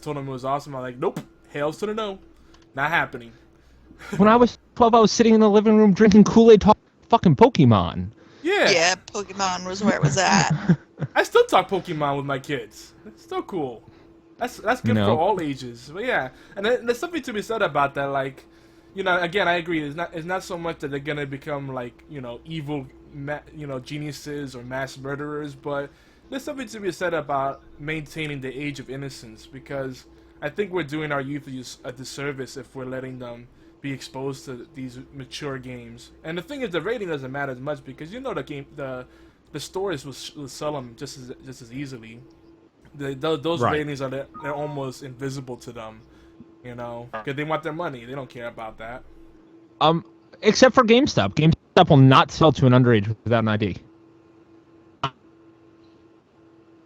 told him it was awesome. I'm like, nope, hails to the no, not happening. When I was 12, I was sitting in the living room drinking Kool-Aid, talking fucking Pokemon. Yeah, Yeah, Pokemon was where it was at. I still talk Pokemon with my kids. It's still cool. That's good for No. all ages. But yeah, and there's something to be said about that. Like, again, I agree. It's not so much that they're gonna become like evil, geniuses or mass murderers, but there's something to be said about maintaining the age of innocence because I think we're doing our youth a disservice if we're letting them be exposed to these mature games. And the thing is, the rating doesn't matter as much because the stores will sell them just as easily. Those Right. ratings they're almost invisible to them, because they want their money. They don't care about that. Except for GameStop. GameStop will not sell to an underage without an ID.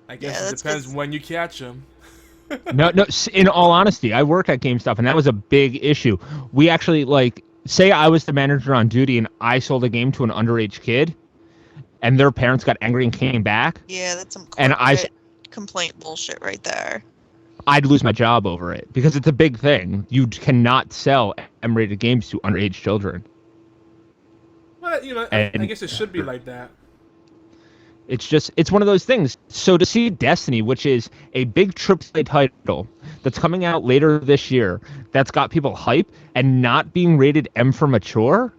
I guess Yeah, it that's depends 'cause- when you catch them. No. In all honesty, I work at GameStop, and that was a big issue. We actually say I was the manager on duty, and I sold a game to an underage kid, and their parents got angry and came back. Yeah, that's some And corporate complaint bullshit right there. I'd lose my job over it because it's a big thing. You cannot sell M-rated games to underage children. But I guess it should be like that. It's one of those things. So to see Destiny, which is a big AAA title that's coming out later this year, that's got people hype and not being rated M for mature,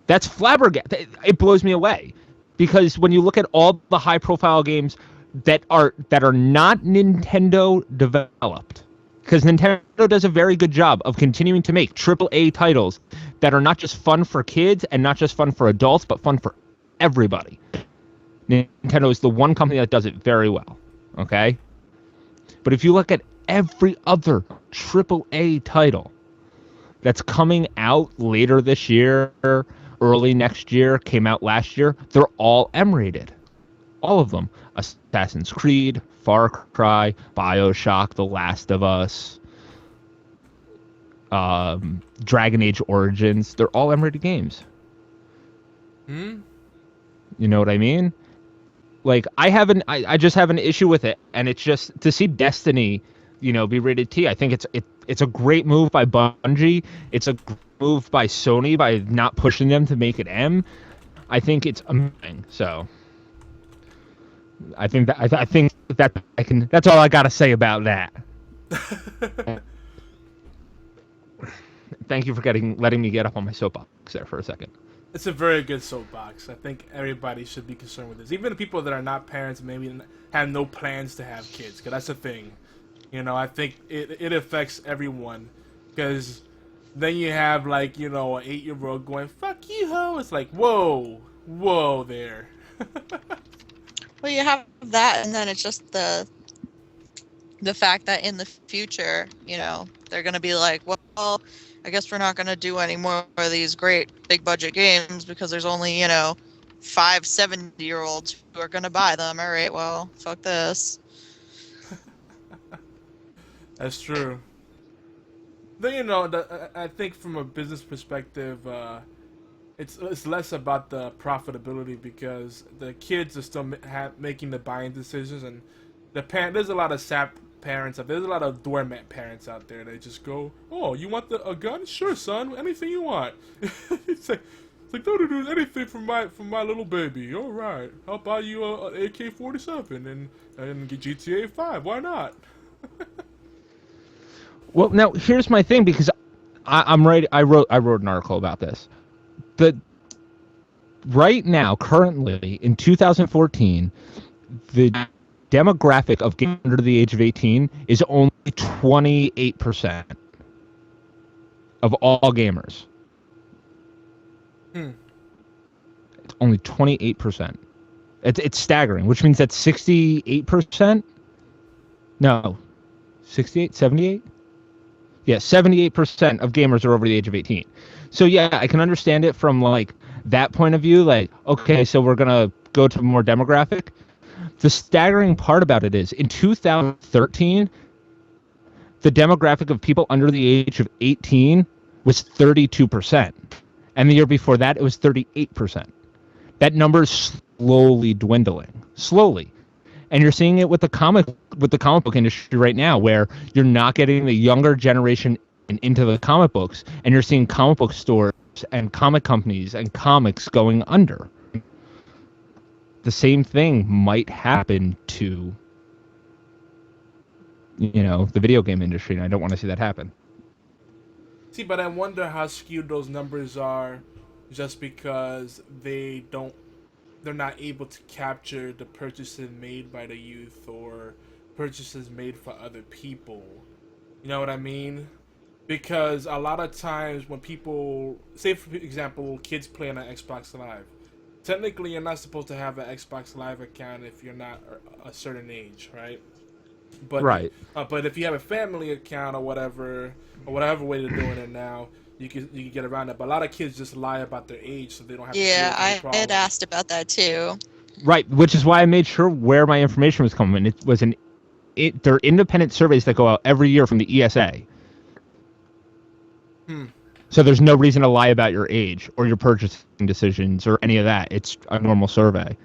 that's flabbergasted. It blows me away because when you look at all the high-profile games that are not Nintendo developed, because Nintendo does a very good job of continuing to make AAA titles that are not just fun for kids and not just fun for adults, but fun for everybody. Nintendo is the one company that does it very well, okay? But if you look at every other AAA title that's coming out later this year, early next year, came out last year, they're all M-rated. All of them. Assassin's Creed, Far Cry, BioShock, The Last of Us, Dragon Age Origins, they're all M-rated games. You know what I mean? Like, I just have an issue with it, and it's just to see Destiny, be rated T. I think it's a great move by Bungie. It's a move by Sony by not pushing them to make it M. I think it's amazing. So, I think that That's all I gotta say about that. Thank you for letting me get up on my soapbox there for a second. It's a very good soapbox. I think everybody should be concerned with this. Even the people that are not parents, maybe have no plans to have kids, because that's the thing. I think it affects everyone. Because then you have, an 8-year-old going, fuck you, ho. It's like, whoa there. Well, you have that, and then it's just the fact that in the future, they're going to be like, well, I guess we're not going to do any more of these great big budget games because there's only, 5 70-year-olds who are going to buy them. All right, well, fuck this. That's true. Then, I think from a business perspective, it's less about the profitability because the kids are still making the buying decisions, and there's a lot of sap parents out there. There's a lot of doormat parents out there that just go, "Oh, you want a gun? Sure, son. Anything you want." it's like don't do anything for my little baby. All right, I'll buy you a AK-47 and get GTA 5. Why not? Well, now here's my thing because I'm right. I wrote an article about this. Right now, currently in 2014, the demographic of gamers under the age of 18 is only 28% of all gamers. It's only 28%. It's staggering, which means that 68%. No, 68, 78. Yeah, 78% of gamers are over the age of 18. So yeah, I can understand it from that point of view. Okay, so we're gonna go to more demographic. The staggering part about it is in 2013, the demographic of people under the age of 18 was 32%, and the year before that it was 38%. That number is slowly dwindling, slowly, And you're seeing it with the comic book industry right now, where you're not getting the younger generation into the comic books, and you're seeing comic book stores and comic companies and comics going under. The same thing might happen to, the video game industry, and I don't want to see that happen. See, but I wonder how skewed those numbers are, just because they're not able to capture the purchases made by the youth or purchases made for other people. You know what I mean? Because a lot of times when people, say for example, kids play on an Xbox Live, technically you're not supposed to have an Xbox Live account if you're not a certain age, right? But, Right. But if you have a family account or whatever way they're doing it now, you can get around it. But a lot of kids just lie about their age so they don't have to deal with any Yeah, I had problems. asked about that too. Right, which is why I made sure where my information was coming. It was they're independent surveys that go out every year from the ESA. So there's no reason to lie about your age or your purchasing decisions or any of that. It's a normal survey.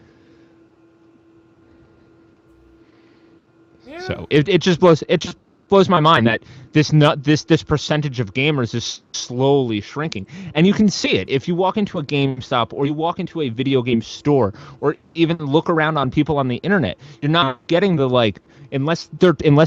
Yeah. So it just blows my mind that this percentage of gamers is slowly shrinking. And you can see it if you walk into a GameStop or you walk into a video game store or even look around on people on the internet. You're not getting the unless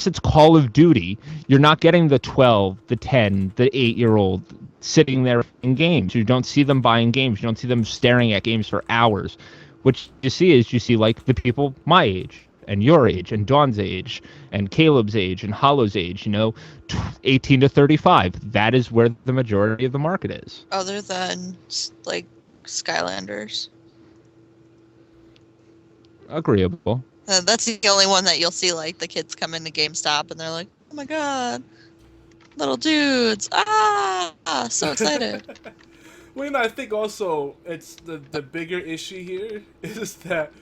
it's Call of Duty, you're not getting the 12, the 10, the 8-year-old sitting there in games. You don't see them buying games. You don't see them staring at games for hours. What you see the people my age and your age and Dawn's age and Caleb's age and Hollow's age, 18 to 35. That is where the majority of the market is. Other than Skylanders. Agreeable. That's the only one that you'll see the kids come into GameStop and they're like, oh my god, little dudes, so excited. Well, I think also it's the bigger issue here is that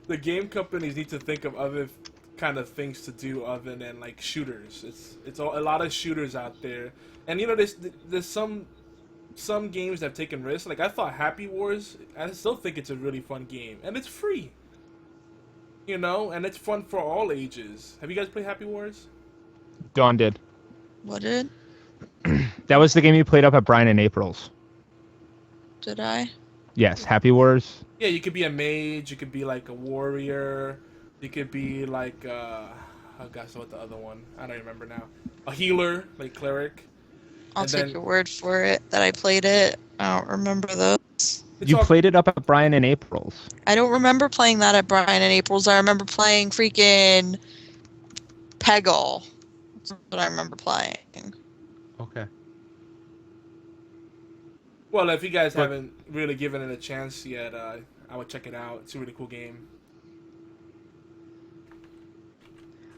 the game companies need to think of other kind of things to do other than shooters. It's a lot of shooters out there, and there's some games that have taken risks. I thought Happy Wars, I still think it's a really fun game, and it's free. And it's fun for all ages. Have you guys played Happy Wars? Dawn did. What did? That was the game you played up at Brian and April's. Did I? Yes, Happy Wars. Yeah, you could be a mage, you could be a warrior, you could be oh gosh, what's the other one? I don't remember now. A healer, cleric. I'll And take then- your word for it that I played it. I don't remember those. It's You all- played it up at Brian and April's. I don't remember playing that at Brian and April's. I remember playing freaking Peggle. That's what I remember playing. Okay. Well, if you guys haven't really given it a chance yet, I would check it out. It's a really cool game.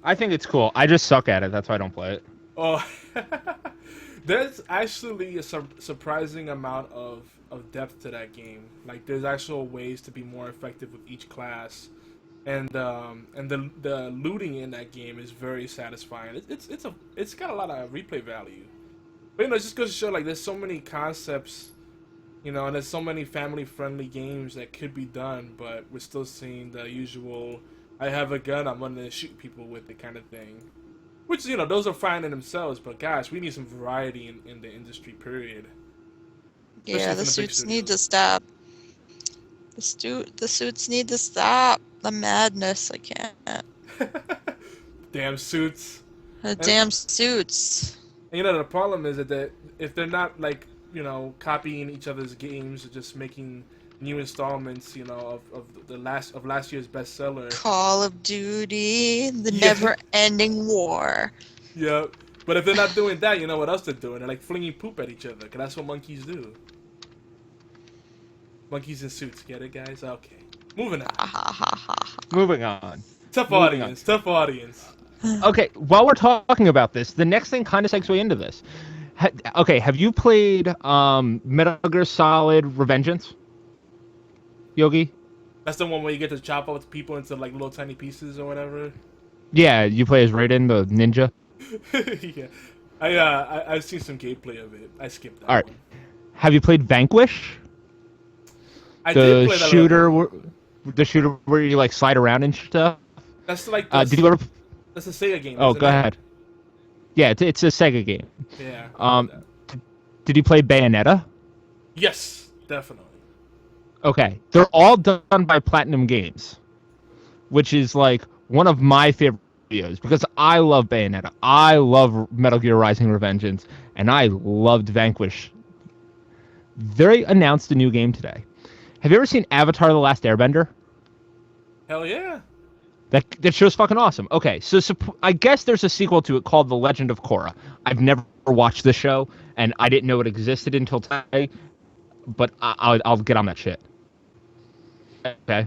I think it's cool. I just suck at it. That's why I don't play it. Oh, there's actually a surprising amount of depth to that game. There's actual ways to be more effective with each class, and the looting in that game is very satisfying. It's got a lot of replay value. But it just goes to show there's so many concepts, and there's so many family-friendly games that could be done, but we're still seeing the usual, I have a gun, I'm gonna shoot people with it kind of thing. Which, those are fine in themselves, but gosh, we need some variety in the industry, period. Yeah, Especially the from the big suits need to studios. stop. The suits need to stop. The madness, I can't. Damn suits. The damn suits. And, the problem is that if they're not copying each other's games, or just making new installments, of last year's bestseller. Call of Duty, the Yeah. never-ending war. Yep. But if they're not doing that, you know what else they're doing? They're flinging poop at each other, because that's what monkeys do. Monkeys in suits, get it, guys? Okay. Moving on. Ha ha ha ha. ha. Moving on. Tough Moving audience. Tough audience. Okay, while we're talking about this, the next thing kind of segues into this. Have you played Metal Gear Solid Revengeance? Yogi? That's the one where you get to chop up people into little tiny pieces or whatever. Yeah, you play as Raiden, the ninja. Yeah. I've seen some gameplay of it. I skipped that All right. one. Have you played Vanquish? I did play that a little bit. The shooter where you slide around and stuff. That's like the, Did you ever? that's a Sega game. Oh, isn't go it? ahead. Yeah, it's a Sega game. Yeah. I know Um, that. did you play Bayonetta? Yes, definitely. Okay, they're all done by Platinum Games, which is like one of my favorite studios because I love Bayonetta, I love Metal Gear Rising: Revengeance, and I loved Vanquish. They announced a new game today. Have you ever seen Avatar: The Last Airbender? Hell yeah. That show's fucking awesome. Okay, so I guess there's a sequel to it called The Legend of Korra. I've never watched the show, and I didn't know it existed until today, but I'll get on that shit. Okay.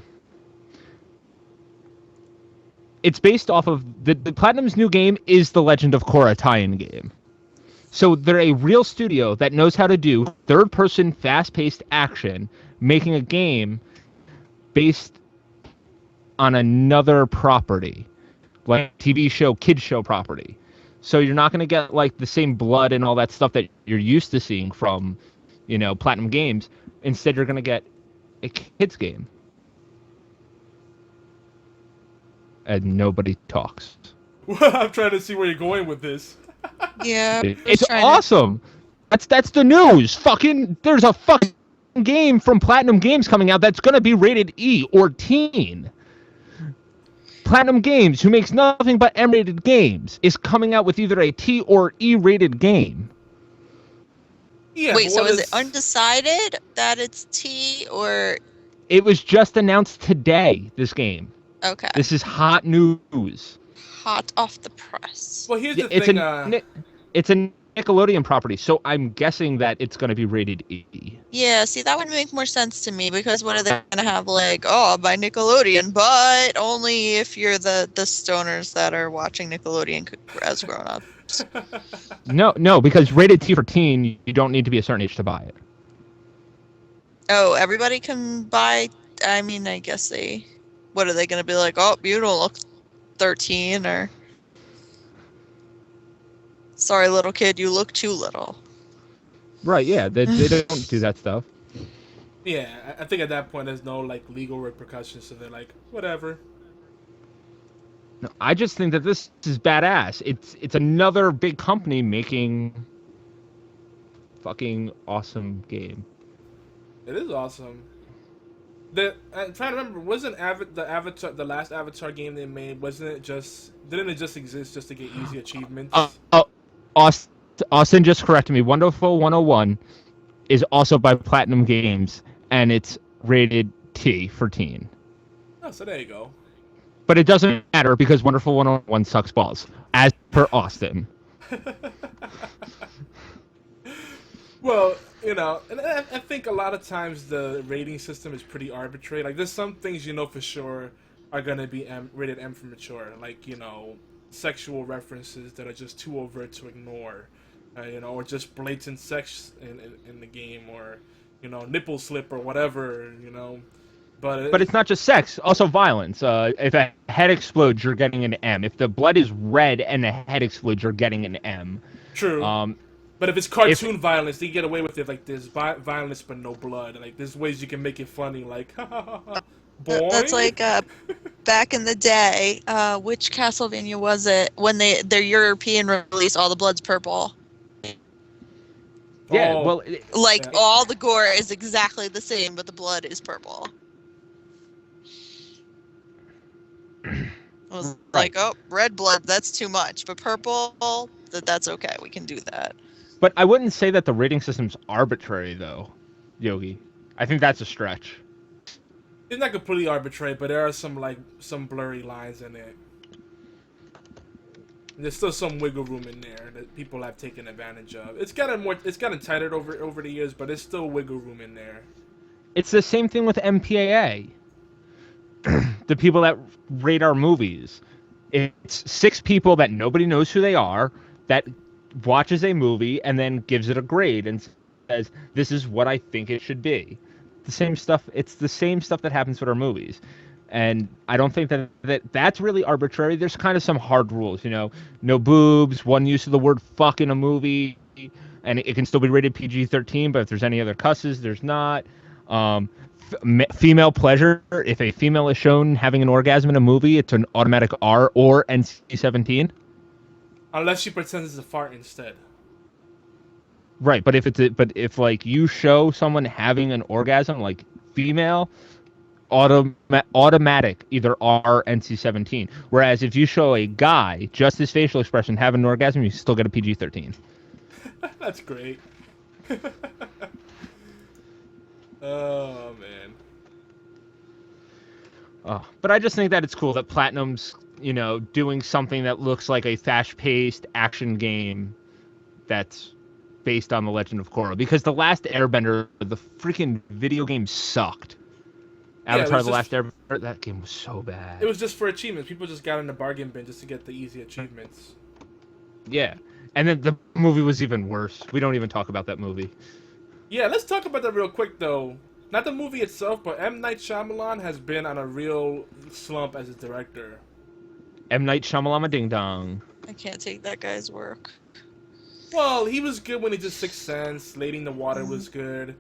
It's based off of the Platinum's new game is the Legend of Korra tie-in game. So they're a real studio that knows how to do third-person, fast-paced action, making a game based on another property, like TV show, kid show property. So you're not going to get like the same blood and all that stuff that you're used to seeing from, Platinum Games. Instead, you're going to get a kids game. And nobody talks. I'm trying to see where you're going with this. Yeah. It's awesome. That's the news. Fucking, there's a fucking game from Platinum Games coming out that's going to be rated E or teen. Platinum Games, who makes nothing but M-rated games, is coming out with either a T or E-rated game. Yeah. Wait, but so what is it undecided that it's T or It was just announced today, this game. okay? This is hot news. Hot off the press. Well, here's Yeah, the thing. it's a Nickelodeon property, so I'm guessing that it's going to be rated E. Yeah, see, that would make more sense to me because what are they gonna have like, oh, by Nickelodeon, but only if you're the stoners that are watching Nickelodeon as grown ups. No, because rated T for teen, you don't need to be a certain age to buy it. Oh, everybody can buy. I mean, I guess they. What are they gonna be like? Oh, you don't look 13, or sorry, little kid, you look too little. Right, yeah, they don't do that stuff. Yeah, I think at that point there's no like legal repercussions, so they're like, whatever. No, I just think that this is badass. It's another big company making fucking awesome game. It is awesome. I'm trying to remember. Wasn't the last Avatar game they made? Didn't it just exist just to get easy achievements? Austin just corrected me. Wonderful 101 is also by Platinum Games, and it's rated T for teen. Oh, so there you go. But it doesn't matter because Wonderful 101 sucks balls, as per Austin. Well, and I think a lot of times the rating system is pretty arbitrary. Like, there's some things for sure are gonna be rated M for mature, like sexual references that are just too overt to ignore, or just blatant sex in the game, or nipple slip or whatever, But it's not just sex, also violence. If a head explodes, you're getting an M. If the blood is red and the head explodes, you're getting an M. True. But if it's cartoon violence, they get away with it. Like, there's violence but no blood. Like, there's ways you can make it funny. Like, boy. That's like back in the day. Which Castlevania was it? When their European release, all the blood's purple. Yeah, Oh. well, Like all the gore is exactly the same, but the blood is purple. I was like, oh, red blood, that's too much. But purple, that's okay. We can do that. but I wouldn't say that the rating system's arbitrary, though, Yogi. I think that's a stretch. It's not completely arbitrary, but there are some blurry lines in it. There's still some wiggle room in there that people have taken advantage of. It's gotten tighter over the years, but there's still wiggle room in there. It's the same thing with MPAA. The people that rate our movies. It's 6 people that nobody knows who they are that watches a movie and then gives it a grade and says, this is what I think it should be. The same stuff. It's the same stuff that happens with our movies. And I don't think that's really arbitrary. There's kind of some hard rules, no boobs, one use of the word fuck in a movie, and it can still be rated PG-13, but if there's any other cusses, there's not. female pleasure. If a female is shown having an orgasm in a movie, it's an automatic R or NC-17. Unless she pretends it's a fart instead. Right, but if like you show someone having an orgasm, like female, automatic either R NC-17. Whereas if you show a guy just his facial expression having an orgasm, you still get a PG-13. That's great. Oh man. But I just think that it's cool that Platinum's, doing something that looks like a fast-paced action game that's based on The Legend of Korra. Because The Last Airbender, the freaking video game sucked. Avatar: The Last Airbender, that game was so bad. It was just for achievements. People just got in the bargain bin just to get the easy achievements. Yeah. And then the movie was even worse. We don't even talk about that movie. Yeah, let's talk about that real quick, though. Not the movie itself, but M. Night Shyamalan has been on a real slump as a director. M. Night Shyamalan Ding Dong. I can't take that guy's work. Well, he was good when he did Sixth Sense. Lady in the Water was good.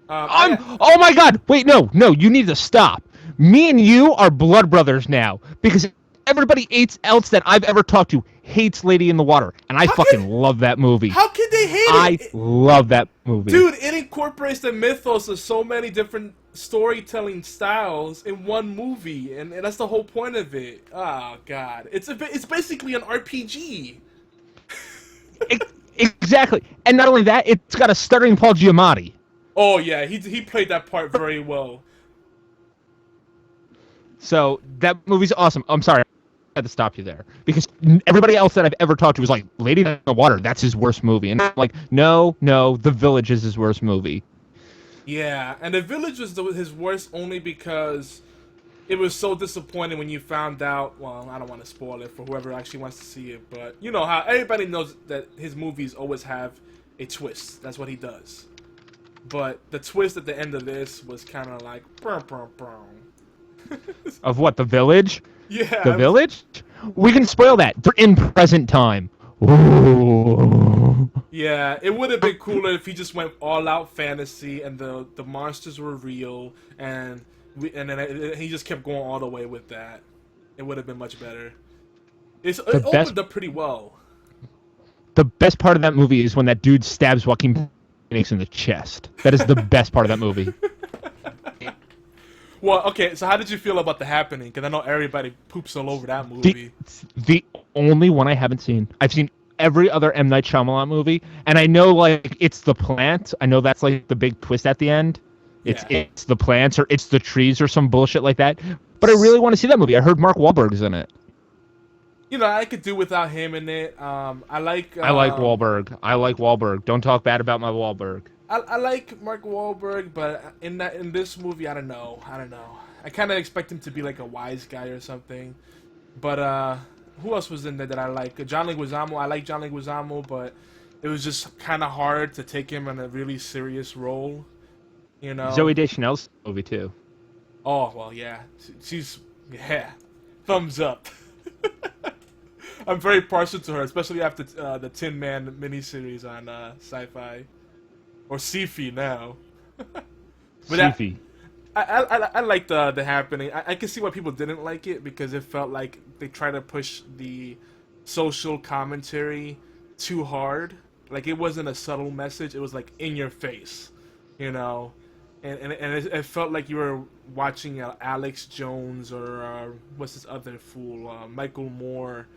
Oh my god! Wait, no, you need to stop. Me and you are blood brothers now. Because everybody else that I've ever talked to hates Lady in the Water. And I fucking love that movie. How could they hate it? I love that movie. Dude, it incorporates the mythos of so many different storytelling styles in one movie. And that's the whole point of it. Oh, God. It's basically an RPG. Exactly. And not only that, it's got a stuttering Paul Giamatti. Oh, yeah. He played that part very well. So, that movie's awesome. I'm sorry. I had to stop you there. Because everybody else that I've ever talked to was like, Lady in the Water, that's his worst movie. And I'm like, no, The Village is his worst movie. Yeah, and The Village was his worst only because it was so disappointing when you found out. Well, I don't want to spoil it for whoever actually wants to see it, but you know how everybody knows that his movies always have a twist. That's what he does. But the twist at the end of this was kind of like, brum, brum, brum. Of what, The Village? Yeah. The Village? We can spoil that. They're in present time. Ooh. Yeah, it would have been cooler if he just went all out fantasy and the monsters were real and then he just kept going all the way with that. It would have been much better. It opened up pretty well. The best part of that movie is when that dude stabs Joaquin Phoenix in the chest. That is the best part of that movie. Well, okay, so how did you feel about The Happening? Because I know everybody poops all over that movie. The only one I haven't seen. I've seen every other M. Night Shyamalan movie, and I know, like, it's the plant. I know that's, like, the big twist at the end. It's the plants, or it's the trees, or some bullshit like that. But I really want to see that movie. I heard Mark Wahlberg's in it. You know, I could do without him in it. I like Wahlberg. I like Wahlberg. Don't talk bad about my Wahlberg. I like Mark Wahlberg, but in this movie, I don't know. I kind of expect him to be like a wise guy or something. But who else was in there that I like? John Leguizamo. I like John Leguizamo, but it was just kind of hard to take him in a really serious role. You know. Zooey Deschanel's movie too. Oh well, yeah. She's thumbs up. I'm very partial to her, especially after the Tin Man miniseries on Sci-Fi. Or Sci-Fi now. Sci-Fi. I like the Happening. I can see why people didn't like it because it felt like they tried to push the social commentary too hard. Like it wasn't a subtle message. It was like in your face, you know. And it felt like you were watching Alex Jones or what's this other fool, Michael Moore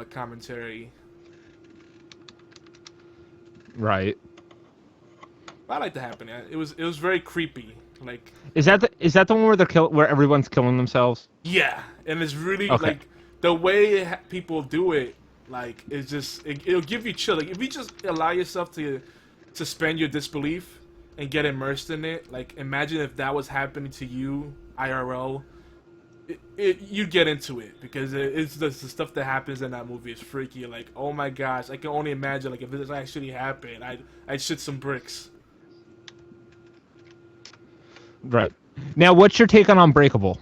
commentary. Right. I like The Happening. It was very creepy. Like, is that the one where everyone's killing themselves? Yeah, and it's really okay. Like the way people do it. Like it's just it'll give you chill. Like if you just allow yourself to suspend your disbelief and get immersed in it. Like imagine if that was happening to you IRL. You'd get into it because it's the stuff that happens in that movie is freaky. Like oh my gosh, I can only imagine like if this actually happened, I'd shit some bricks. Right. Now, what's your take on Unbreakable?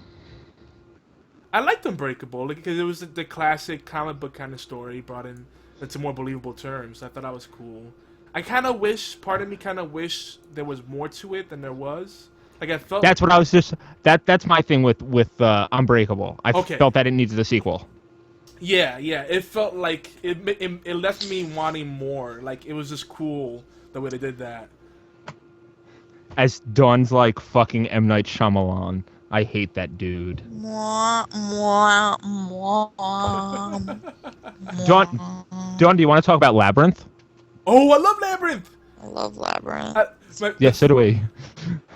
I liked Unbreakable because it was the classic comic book kind of story brought in into more believable terms. I thought that was cool. Part of me kind of wish there was more to it than there was. Like I felt. That's what I was just. That's my thing with Unbreakable. I Okay. felt that it needed a sequel. Yeah. It felt like it left me wanting more. Like it was just cool the way they did that. As Dawn's like fucking M. Night Shyamalan. I hate that dude. Mwah, mwah, mwah. Dawn, do you want to talk about Labyrinth? Oh, I love Labyrinth. I love Labyrinth. Yeah, so do we.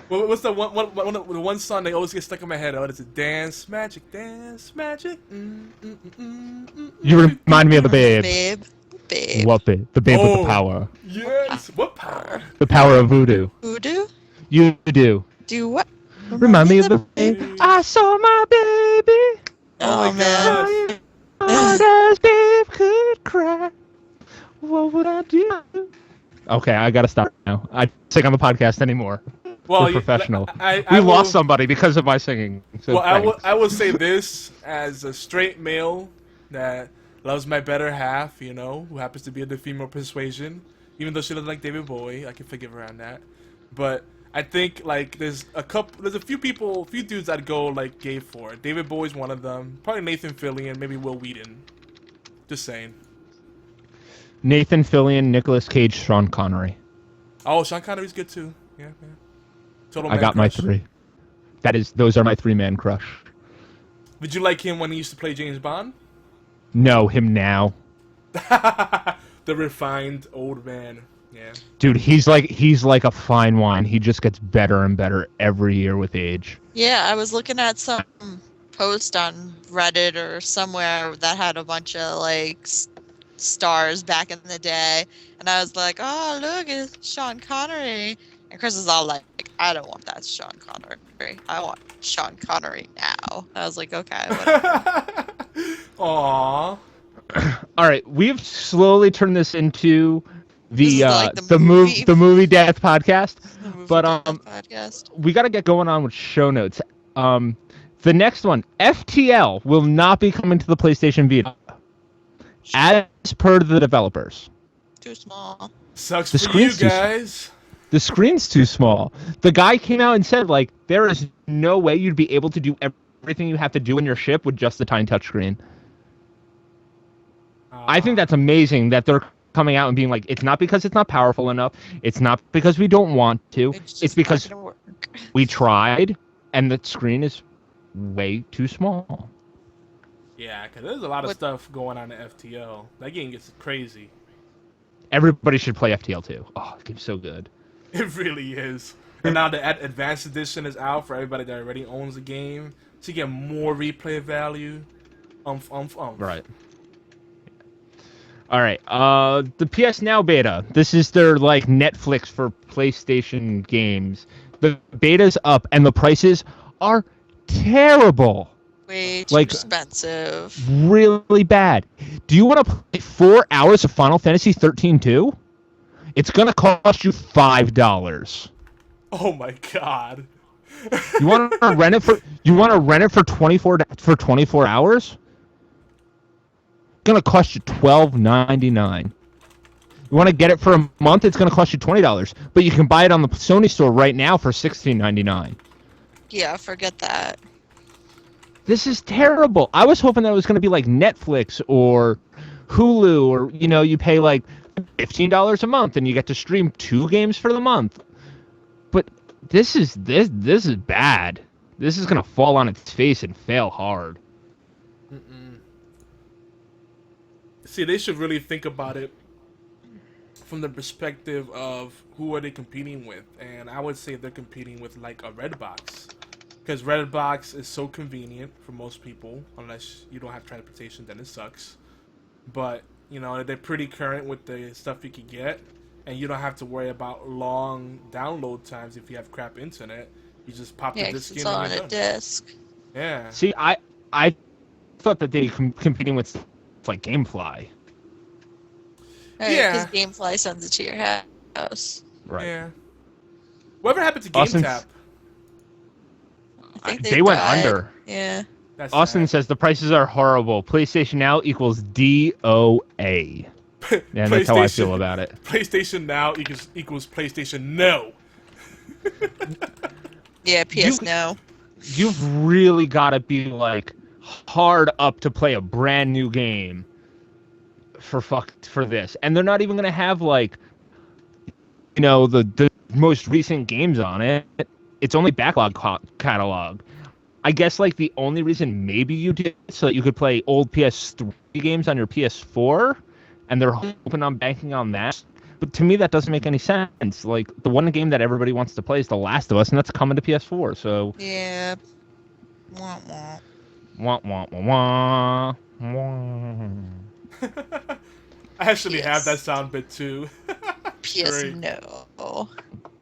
What's the one song that always gets stuck in my head? What is it? Dance magic, dance magic. You remind me of the Babe. Babe. What babe? The Babe with Oh. the power. Yes. What power? The power of voodoo. Voodoo? You do. Do what? Remind me of the Babe. I saw my baby. Oh, my man. gosh. As Babe could cry. What would I do? Okay, I gotta stop now. I don't sing on the podcast anymore. Well, We're professional. I We will- lost somebody because of my singing. So Well, thanks. I will say this as a straight male that loves my better half, you know, who happens to be of the female persuasion. Even though she doesn't like David Bowie, I can forgive her on that. But I think like there's a few dudes I'd go like gay for. David Bowie's one of them. Probably Nathan Fillion, maybe Will Wheaton. Just saying. Nathan Fillion, Nicolas Cage, Sean Connery. Oh, Sean Connery's good too. Yeah. Total I Man got my Crush. 3. Those are my 3-man crush. Did you like him when he used to play James Bond? No, him now. The refined old man. Yeah. Dude, he's like a fine wine. He just gets better and better every year with age. Yeah, I was looking at some post on Reddit or somewhere that had a bunch of like stars back in the day, and I was like, "Oh, look, it's Sean Connery." And Chris is all like, "I don't want that Sean Connery. I want Sean Connery now." I was like, "Okay, whatever." Aww. All right, we've slowly turned this into This the is like the movie death podcast. The movie But, death um, podcast. We got to get going on with show notes. The next one, FTL, will not be coming to the PlayStation Vita, as per the developers. Too small. Sucks The for you screen's too guys. The screen's too small. The guy came out and said, like, there is no way you'd be able to do everything you have to do in your ship with just the tiny touchscreen. I think that's amazing that they're coming out and being like, it's not because it's not powerful enough. It's not because we don't want to. It's It's just not because gonna work. we tried, and the screen is way too small. Yeah, because there's a lot of What- stuff going on in FTL. That game gets crazy. Everybody should play FTL 2. Oh, the game's so good. It really is. And now the Advanced Edition is out for everybody that already owns the game. So you get more replay value. Right. All right. The PS Now beta. This is their like Netflix for PlayStation games. The beta's up, and the prices are terrible. Way too Like- expensive. Really bad. Do you want to play 4 hours of Final Fantasy 13 2? It's gonna cost you $5. Oh my god. You want to rent it for? You want to rent it for 24 hours? Gonna cost you $12.99. You want to get it for a month? It's gonna cost you $20, but you can buy it on the Sony store right now for $16.99. Yeah, forget that. This is terrible. I was hoping that it was gonna be like Netflix or Hulu, or you pay like $15 a month and you get to stream 2 games for the month. But this is bad. This is gonna fall on its face and fail hard. See, they should really think about it from the perspective of who are they competing with. And I would say they're competing with like a Redbox. Because Redbox is so convenient for most people, unless you don't have transportation, then it sucks. But, they're pretty current with the stuff you can get. And you don't have to worry about long download times if you have crap internet. You just pop Yeah, the 'cause disc it's in all on and a you're done. disc. Yeah. See, I thought that they competing with like GameFly. Yeah. Because GameFly sends it to your house. Right. Yeah. Whatever happened to Austin's- GameTap? I think They went died. under. Yeah. That's Austin sad. says the prices are horrible. PlayStation Now equals DOA. Yeah, that's how I feel about it. PlayStation Now equals PlayStation No. Yeah, You PS no. you've really got to be like hard up to play a brand new game for this, and they're not even gonna have like the most recent games on it. It's only backlog catalog. I guess like the only reason maybe you did it so that you could play old PS3 games on your PS4, and they're hoping on banking on that. But to me, that doesn't make any sense. Like the one game that everybody wants to play is The Last of Us, and that's coming to PS4. So Yeah. Wah, wah. wah wah wah wah. Wah. I actually have that Yes. sound bit too. PS Great. no.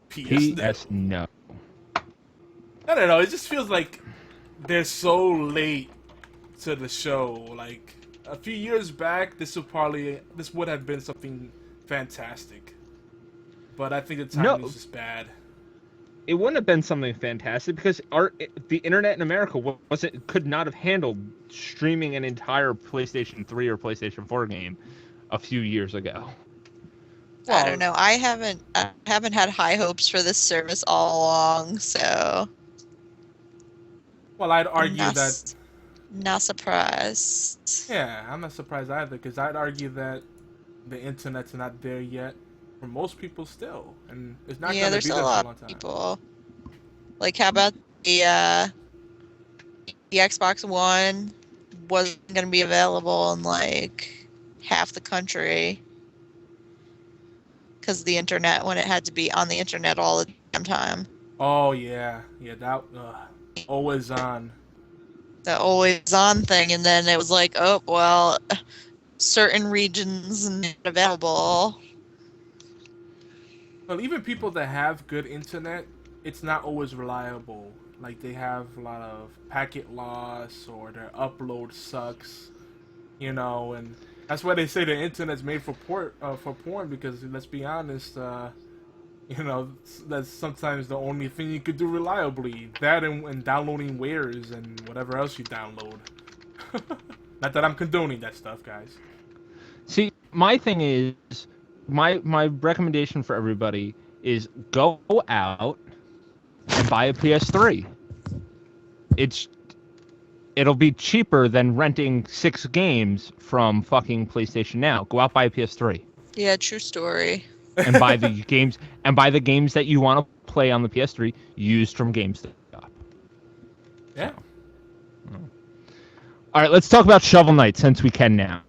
PS no. PS no. I don't know. It just feels like they're so late to the show. Like a few years back, this would have been something fantastic. But I think the timing is just bad. It wouldn't have been something fantastic because the internet in America could not have handled streaming an entire PlayStation 3 or PlayStation 4 game a few years ago. I don't know. I haven't had high hopes for this service all along, so Well, I'd I'm argue not, that. not surprised. Yeah, I'm not surprised either because I'd argue that the internet's not there yet for most people still, and it's not Yeah, going to there's be a there for a lot long of time. people. Like, how about the Xbox One wasn't going to be available in like half the country because of the internet when it had to be on the internet all the damn time. Oh yeah, that always on. The always on thing, and then it was like, oh well, certain regions not available. Well, even people that have good internet, it's not always reliable. Like they have a lot of packet loss or their upload sucks, and that's why they say the internet's made for porn because let's be honest, that's sometimes the only thing you could do reliably. That and downloading wares and whatever else you download. Not that I'm condoning that stuff, guys. See, my thing is, my recommendation for everybody is go out and buy a PS3. It'll be cheaper than renting 6 games from fucking PlayStation Now. Go out, buy a PS3. Yeah, true story. And buy the games that you want to play on the PS3 used from GameStop. Yeah. All right, let's talk about Shovel Knight since we can now.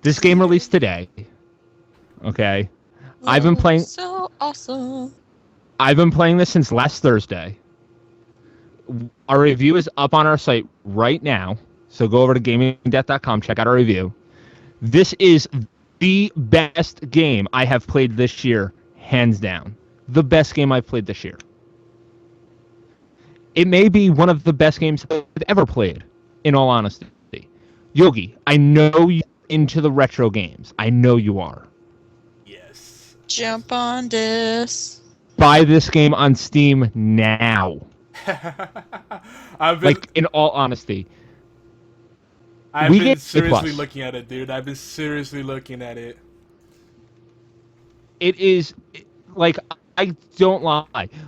This game released today. Okay. I've been playing So awesome. I've been playing this since last Thursday. Our review is up on our site right now. So go over to gamingdeath.com, check out our review. This is the best game I have played this year, hands down. The best game I've played this year. It may be one of the best games I've ever played, in all honesty. Yogi, I know you're into the retro games. I know you are. Yes. Jump on this. Buy this game on Steam now. I've been, In all honesty. I've we been get seriously A+. looking at it, dude. I've been seriously looking at it. It is, I don't lie.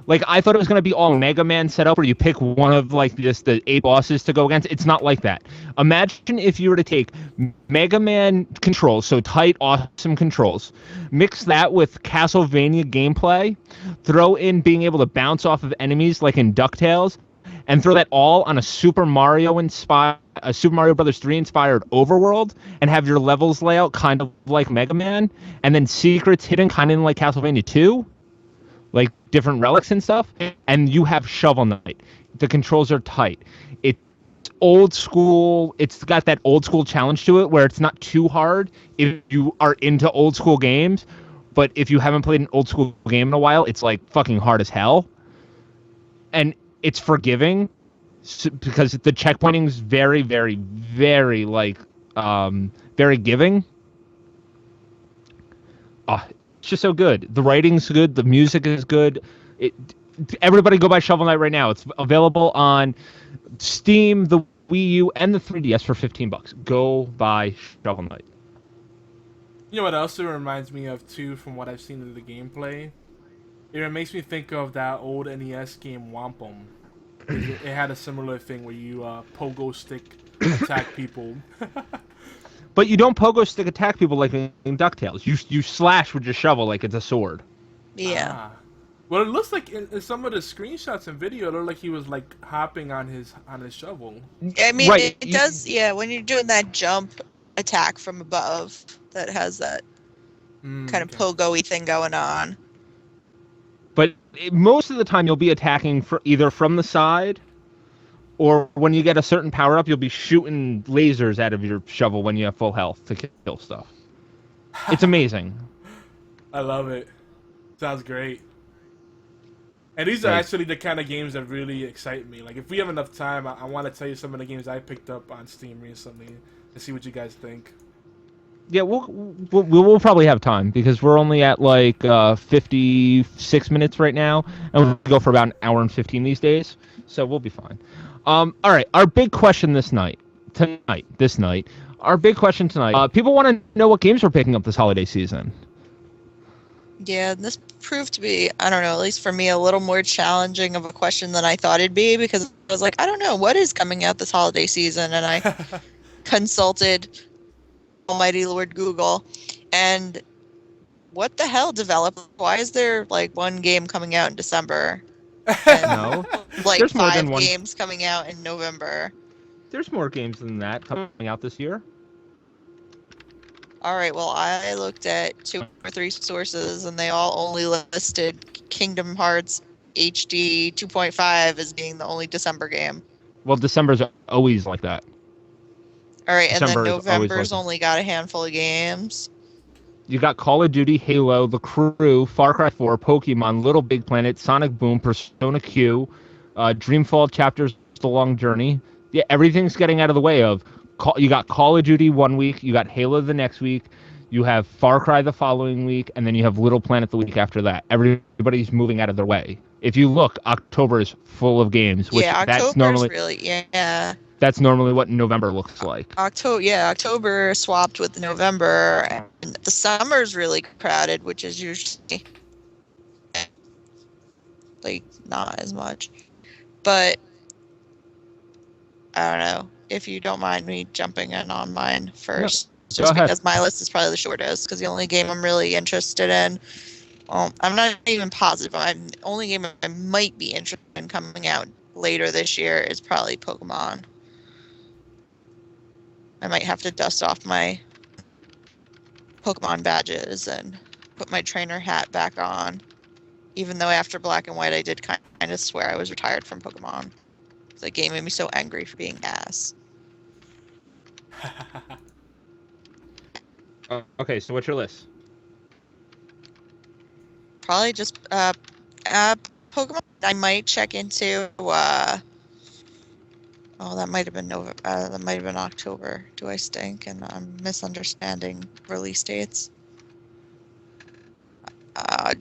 I thought it was going to be all Mega Man set up where you pick one of, just the 8 bosses to go against. It's not like that. Imagine if you were to take Mega Man controls, so tight, awesome controls, mix that with Castlevania gameplay, throw in being able to bounce off of enemies like in DuckTales, and throw that all on a Super Mario Brothers 3 inspired overworld, and have your levels layout kind of like Mega Man, and then secrets hidden kind of like Castlevania 2, like different relics and stuff, and you have Shovel Knight. The controls are tight. It's old school. It's got that old school challenge to it where it's not too hard if you are into old school games, but if you haven't played an old school game in a while, it's fucking hard as hell. And it's forgiving because the checkpointing is very, very, very very giving. It's just so good. The writing's good. The music is good. Everybody go buy Shovel Knight right now. It's available on Steam, the Wii U, and the 3DS for $15. Go buy Shovel Knight. You know what else it reminds me of too, from what I've seen in the gameplay? It makes me think of that old NES game Wampum. It had a similar thing where you pogo stick attack people. But you don't pogo stick attack people like in DuckTales. You slash with your shovel like it's a sword. Yeah. Ah. Well, it looks like in some of the screenshots and video, it looked like he was like hopping on his shovel. I mean, Right, it does, yeah, when you're doing that jump attack from above, that has that kind of Okay. pogo-y thing going on. But most of the time you'll be attacking either from the side, or when you get a certain power up, you'll be shooting lasers out of your shovel when you have full health to kill stuff. It's amazing. I love it. Sounds great. And these are Right. actually the kind of games that really excite me. Like, if we have enough time, I want to tell you some of the games I picked up on Steam recently and see what you guys think. Yeah, we'll probably have time because we're only at like 56 minutes right now, and we'll go for about an hour and 15 these days, so we'll be fine. All right, our big question this night, our big question tonight. People want to know what games we're picking up this holiday season. Yeah, this proved to be, I don't know, at least for me, a little more challenging of a question than I thought it'd be, because I was like, I don't know, what is coming out this holiday season? And I consulted almighty Lord Google, and what the hell, develop? Why is there like one game coming out in December and No, like there's more 5 than one. games coming out in November? There's more games than that coming out this year. All right, well, I looked at 2 or 3 sources, and they all only listed Kingdom Hearts HD 2.5 as being the only December game. Well, December's always like that. All right, and December then is always November's like that. only got a handful of games. You got Call of Duty, Halo, The Crew, Far Cry 4, Pokemon, Little Big Planet, Sonic Boom, Persona Q, Dreamfall Chapters, The Long Journey. Yeah, everything's getting out of the way of. You got Call of Duty one week, you got Halo the next week, you have Far Cry the following week, and then you have Little Planet the week after that. Everybody's moving out of their way. If you look, October is full of games, which Yeah, that's October's normally really, yeah. that's normally what November looks like. October swapped with November, and the summer's really crowded, which is usually like not as much. But I don't know if you don't mind me jumping in on mine first, go just ahead. because my list is probably the shortest. Because the only game I'm really interested in, well, I'm not even positive. The only game I might be interested in coming out later this year is probably Pokemon. I might have to dust off my Pokemon badges and put my trainer hat back on. Even though after Black and White, I did kind of swear I was retired from Pokemon. The game made me so angry for being ass. Okay, so what's your list? Probably just Pokemon. I might check into that might have been that might have been October. Do I stink? And I'm misunderstanding release dates.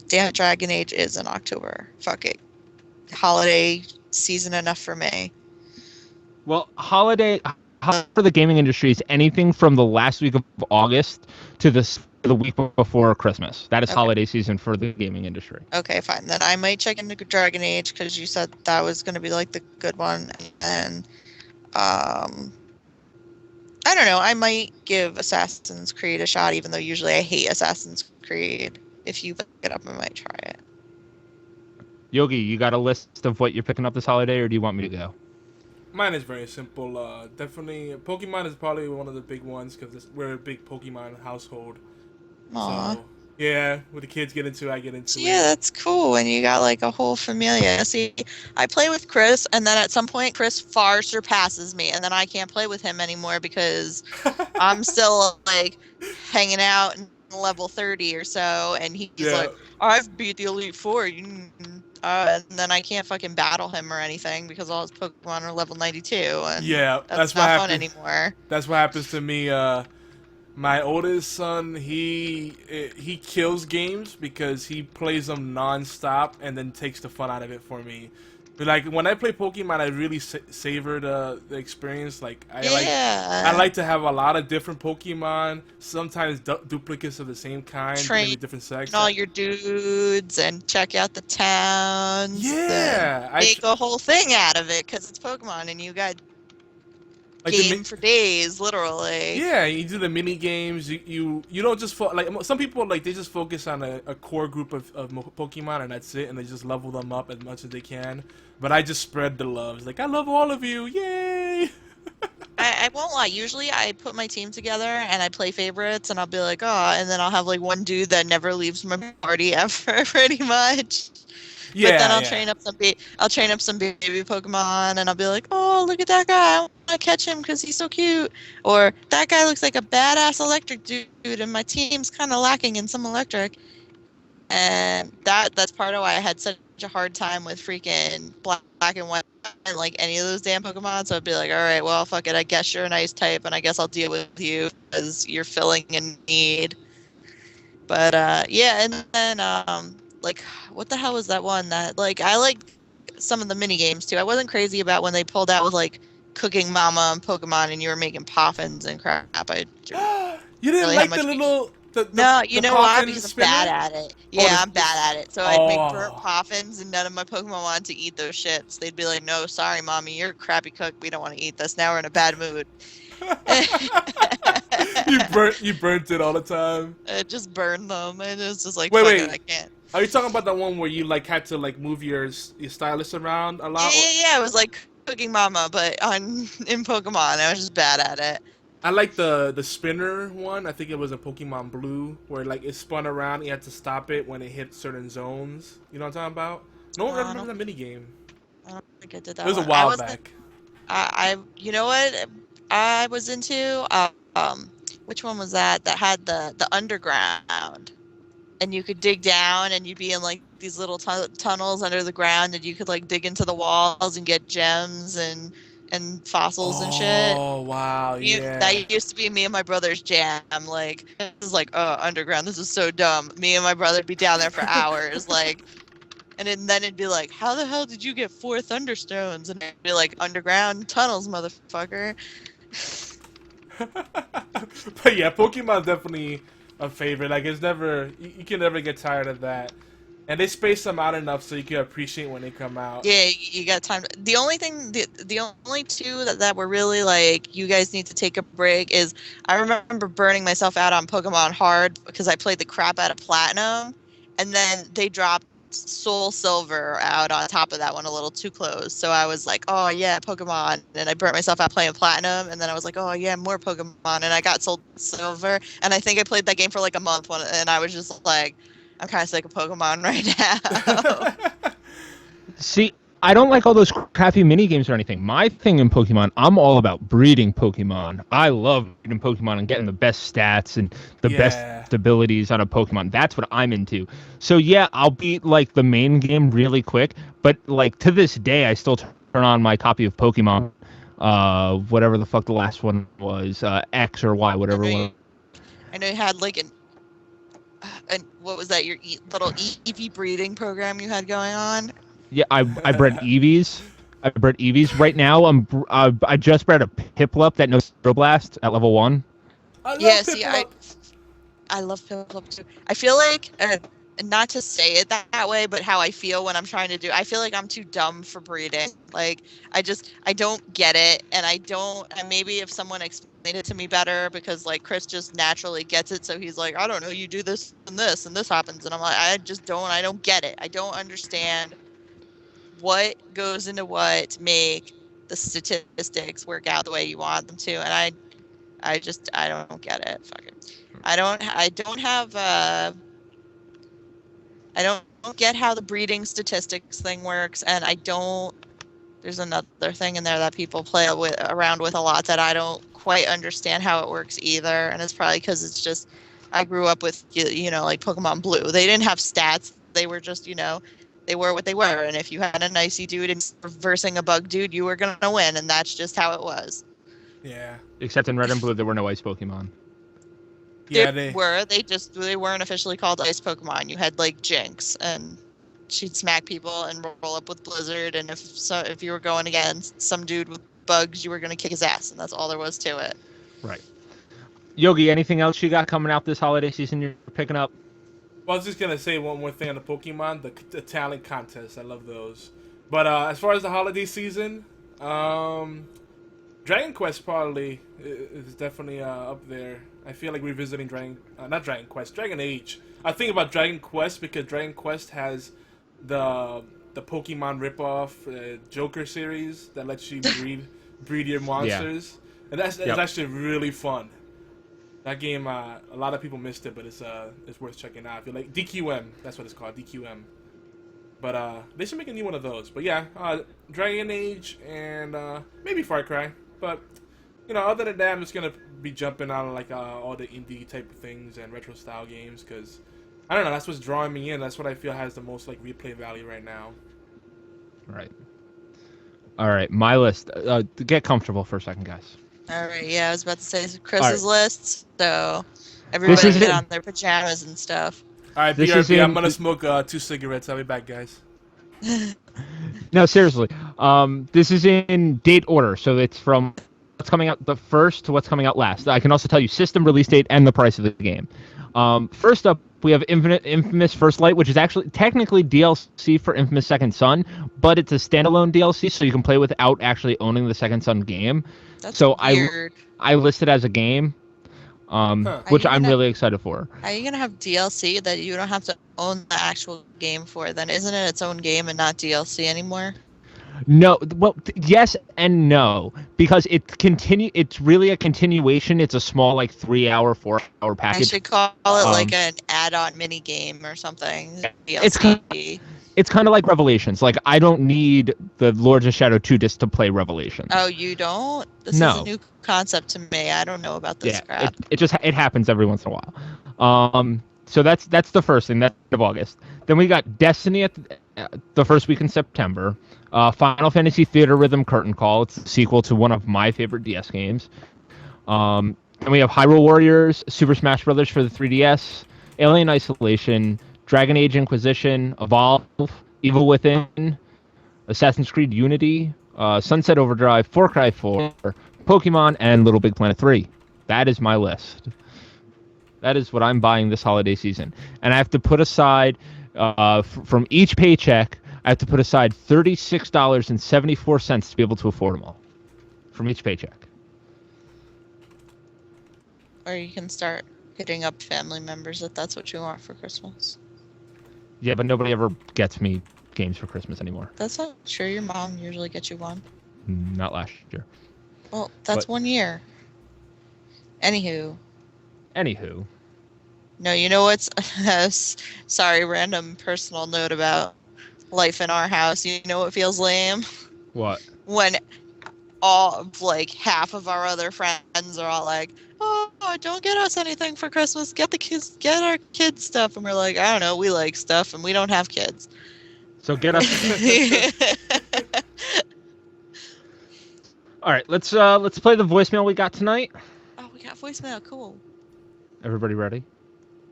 Damn it, Dragon Age is in October. Fuck it. Holiday season enough for me. Well, holiday for the gaming industry is anything from the last week of August to the week before Christmas. That is Okay. holiday season for the gaming industry. Okay, fine. Then I might check into Dragon Age because you said that was going to be like the good one. And I don't know. I might give Assassin's Creed a shot, even though usually I hate Assassin's Creed. If you pick it up, I might try it. Yogi, you got a list of what you're picking up this holiday, or do you want me to go? Mine is very simple. Definitely, Pokemon is probably one of the big ones because we're a big Pokemon household. Aw. So, yeah, what the kids get into, I get into. Yeah, that's cool when you got like a whole familia. See, I play with Chris, and then at some point, Chris far surpasses me, and then I can't play with him anymore because I'm still like hanging out in level 30 or so, and he's Yeah. like, I've beat the Elite Four, and then I can't fucking battle him or anything because all his Pokemon are level 92, and Yeah, that's that's not what fun happens. anymore. That's what happens to me. My oldest son, he kills games because he plays them nonstop and then takes the fun out of it for me. But, like when I play Pokemon, I really savor the experience. Like I Yeah. like to have a lot of different Pokemon. Sometimes duplicates of the same kind, Train maybe different sex. all your dudes and check out the towns and Yeah, make a whole thing out of it because it's Pokemon and you got like game for days, literally. yeah, you do the mini games. You don't just like some people like they just focus on a core group of Pokemon and that's it, and they just level them up as much as they can. But I just spread the love. It's like I love all of you, yay! I won't lie. Usually, I put my team together and I play favorites, and I'll be like, oh, and then I'll have like one dude that never leaves my party ever, pretty much. But then Yeah, I'll yeah. train up I'll train up some baby Pokemon, and I'll be like, oh, look at that guy! I want to catch him because he's so cute. Or that guy looks like a badass electric dude, and my team's kind of lacking in some electric. And that's part of why I had such a hard time with freaking black and white and like any of those damn Pokemon. So I'd be like, all right, well, fuck it. I guess you're an ice type, and I guess I'll deal with you because you're filling a need. But yeah, and then like what the hell was that one that like I like some of the mini games too. I wasn't crazy about when they pulled out with like Cooking Mama and Pokemon, and you were making poffins and crap. I You didn't really have like the much. little No, you the know why? Poffin Because I'm spinner? bad at it. Oh, Yeah, the- I'm bad at it. So I'd make burnt Oh. poffins, and none of my Pokemon wanted to eat those shits. They'd be like, "No, sorry, mommy, you're a crappy cook. We don't want to eat this. Now we're in a bad mood." You burnt it all the time. It just burned them, and it was just like, Wait, "Fuck wait. it, I can't." Are you talking about the one where you like had to like move your stylus around a Yeah, lot? yeah, yeah. It was like Cooking Mama, but on in Pokemon, I was just bad at it. I like the spinner one. I think it was a Pokemon Blue where like it spun around. You had to stop it when it hit certain zones. You know what I'm talking about? No one I don't remembers know. that mini game. I don't think I did It that was a one. while back. You know what I was into? Which one was that? That had the underground, and you could dig down, and you'd be in like these little tunnels under the ground, and you could like dig into the walls and get gems and fossils and shit. Oh wow, yeah. That used to be me and my brother's jam. Like this is like, oh, underground. This is so dumb. Me and my brother'd be down there for hours, like. And then it'd be like, how the hell did you get 4 Thunderstones? And it'd be like, underground tunnels, motherfucker. But yeah, Pokemon's definitely a favorite. Like it's never you can never get tired of that. And they space them out enough so you can appreciate when they come out. Yeah, you got time. The only thing, the only two that were really like, you guys need to take a break is I remember burning myself out on Pokemon Hard because I played the crap out of Platinum. And then they dropped Soul Silver out on top of that one a little too close. So I was like, oh yeah, Pokemon. And I burnt myself out playing Platinum. And then I was like, oh yeah, more Pokemon. And I got Soul Silver. And I think I played that game for like a month. And I was just like, I'm kind of sick of Pokemon right now. See, I don't like all those crappy mini games or anything. My thing in Pokemon, I'm all about breeding Pokemon. I love breeding Pokemon and getting the best stats and the Yeah. best abilities on a Pokemon. That's what I'm into. So yeah, I'll beat like the main game really quick, but like to this day, I still turn on my copy of Pokemon, whatever the fuck the last one was, X or Y, whatever one. I know you had like an what was that? Your little Eevee breeding program you had going on. Yeah, I bred Eevees. I bred Eevees. Right now, I just bred a Piplup that knows Blast at level 1. I love Yeah, see, Piplup. I love Piplup too. I feel like, not to say it that way, but how I feel when I'm trying to do, I feel like I'm too dumb for breeding. Like, I don't get it, and and maybe if someone explained it to me better, because like Chris just naturally gets it, so he's like, I don't know, you do this, and this happens, and I'm like, I don't get it. I don't understand what goes into what to make the statistics work out the way you want them to, and I don't get it. Fuck it. I don't have I don't get how the breeding statistics thing works, and there's another thing in there that people play around with a lot that I don't quite understand how it works either, and it's probably because it's just I grew up with like Pokemon Blue. They didn't have stats. They were just they were what they were, and if you had an icy dude and reversing a bug dude, you were gonna win, and that's just how it was. Yeah. Except in Red and Blue, there were no ice Pokemon. Yeah, They weren't officially called ice Pokemon. You had like Jinx and she'd smack people and roll up with Blizzard, and if you were going against some dude with bugs, you were gonna kick his ass, and that's all there was to it. Right. Yogi, anything else you got coming out this holiday season you're picking up? Well, I was just gonna say one more thing on the Pokemon, the talent contest. I love those. But as far as the holiday season, Dragon Quest probably is definitely up there. I feel like revisiting not Dragon Quest, Dragon Age. I think about Dragon Quest because Dragon Quest has the Pokemon ripoff Joker series that lets you breed your monsters, and that's actually really fun. That game, a lot of people missed it, but it's worth checking out. If you like DQM, that's what it's called, DQM. But they should make a new one of those. But yeah, Dragon Age and maybe Far Cry. But other than that, I'm just gonna be jumping on like all the indie type of things and retro style games because I don't know. That's what's drawing me in. That's what I feel has the most like replay value right now. Right. All right, my list. Get comfortable for a second, guys. All right, yeah, I was about to say Chris's list, so This everybody is get it. on their pajamas and stuff. All right, This BRB, is I'm in- gonna smoke 2 cigarettes. I'll be back, guys. No, seriously. This is in date order, so it's from what's coming out the first to what's coming out last. I can also tell you system release date and the price of the game. First up, we have Infamous First Light, which is actually technically DLC for Infamous Second Son, but it's a standalone DLC, so you can play without actually owning the Second Son game. That's So weird. I list it as a game, which I'm really excited for. Are you gonna have DLC that you don't have to own the actual game for? Then isn't it its own game and not DLC anymore? No, well, yes and no, because it's really a continuation. It's a small, like 3-hour, 4-hour I package. should call it like an add-on mini game or something. It's DLC. It's kind of like Revelations. Like, I don't need the Lords of Shadow 2 disc to play Revelations. Oh, you don't? This is No. a new concept to me. I don't know about this crap. It happens every once in a while. So that's the first thing. That's of August. Then we got Destiny at the first week in September. Final Fantasy Theater Rhythm Curtain Call. It's the sequel to one of my favorite DS games. And we have Hyrule Warriors, Super Smash Bros. For the 3DS, Alien Isolation, Dragon Age Inquisition, Evolve, Evil Within, Assassin's Creed Unity, Sunset Overdrive, Far Cry 4, Pokemon, and Little Big Planet 3. That is my list. That is what I'm buying this holiday season. And I have to put aside, from each paycheck, I have to put aside $36.74 to be able to afford them all. From each paycheck. Or you can start hitting up family members if that's what you want for Christmas. Yeah, but nobody ever gets me games for Christmas anymore. That's not true. Your mom usually gets you one. Not last year. Well, that's But- 1 year. Anywho. No, you know what's sorry, random personal note about life in our house. You know what feels lame? What? When all of like half of our other friends are all like, "Oh, don't get us anything for Christmas. Get our kids stuff." And we're like, "I don't know, we like stuff and we don't have kids." So get up. All right, let's play the voicemail we got tonight. Oh, we got voicemail. Cool. Everybody ready?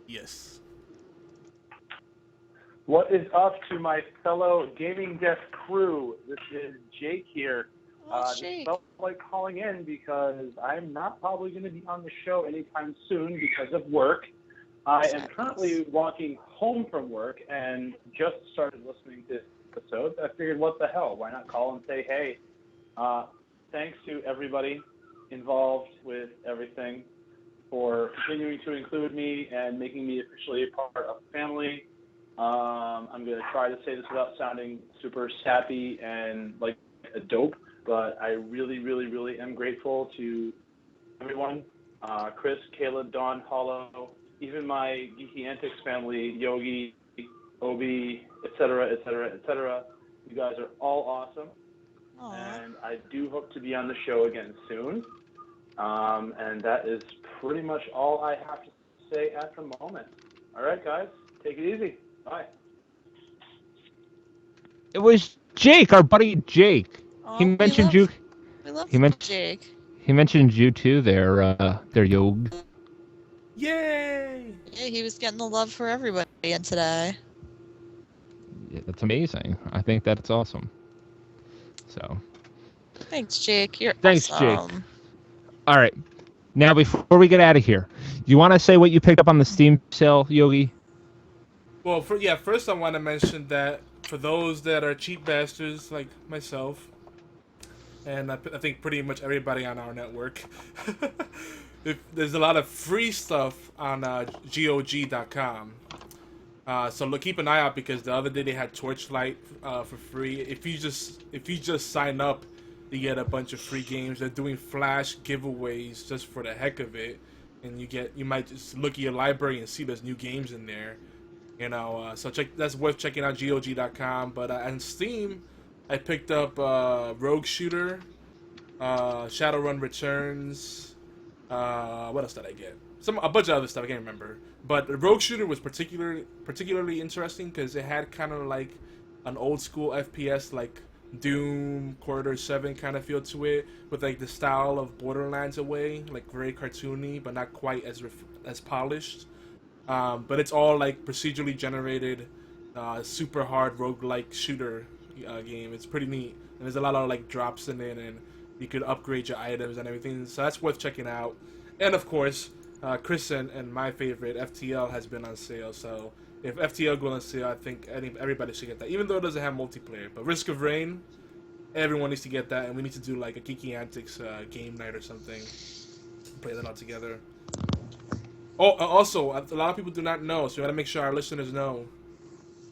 Yes. What is up to my fellow Gaming Desk crew? This is Jake here. Oh, Just Jake. felt like calling in because I'm not probably going to be on the show anytime soon because of work. I am currently walking home from work and just started listening to this episode. I figured, what the hell? Why not call and say, hey, thanks to everybody involved with everything for continuing to include me and making me officially a part of the family. I'm going to try to say this without sounding super sappy and like a dope, but I really, really, really am grateful to everyone, Chris, Caleb, Don, Hollow, even my Geeky Antics family, Yogi, Obi, etc., etc., etc. You guys are all awesome. Aw. And I do hope to be on the show again soon. And that is pretty much all I have to say at the moment. All right, guys, take it easy. Bye. It was Jake, our buddy Jake. Aw, He we mentioned love- you. We love he meant- Jake. He mentioned you too. There, Yog. Yay! Yeah, he was getting the love for everybody in today. That's amazing. I think that's awesome. So, Thanks, Jake. You're Thanks, Jake. awesome. all right. Now, before we get out of here, you want to say what you picked up on the Steam sale, Yogi? Well, first I want to mention that for those that are cheap bastards like myself, and I think pretty much everybody on our network, there's a lot of free stuff on GOG.com. So look, keep an eye out because the other day they had Torchlight for free. If you just sign up, you get a bunch of free games. They're doing flash giveaways just for the heck of it, and you might just look at your library and see there's new games in there. So that's worth checking out GOG.com. But on Steam, I picked up Rogue Shooter, Shadowrun Returns. What else did I get? A bunch of other stuff I can't remember. But the Rogue Shooter was particularly interesting because it had kind of like an old school FPS like Doom, Corridor 7 kind of feel to it, with like the style of Borderlands away, like very cartoony, but not quite as polished. But it's all like procedurally generated, super hard roguelike shooter game. It's pretty neat, and there's a lot of like drops in it, and you could upgrade your items and everything. So that's worth checking out. And of course, Chris and my favorite FTL has been on sale. So if FTL goes on sale, I think everybody should get that, even though it doesn't have multiplayer. But Risk of Rain, everyone needs to get that, and we need to do like a Geeky Antics game night or something. Play that all together. Oh, also, a lot of people do not know, so we gotta make sure our listeners know.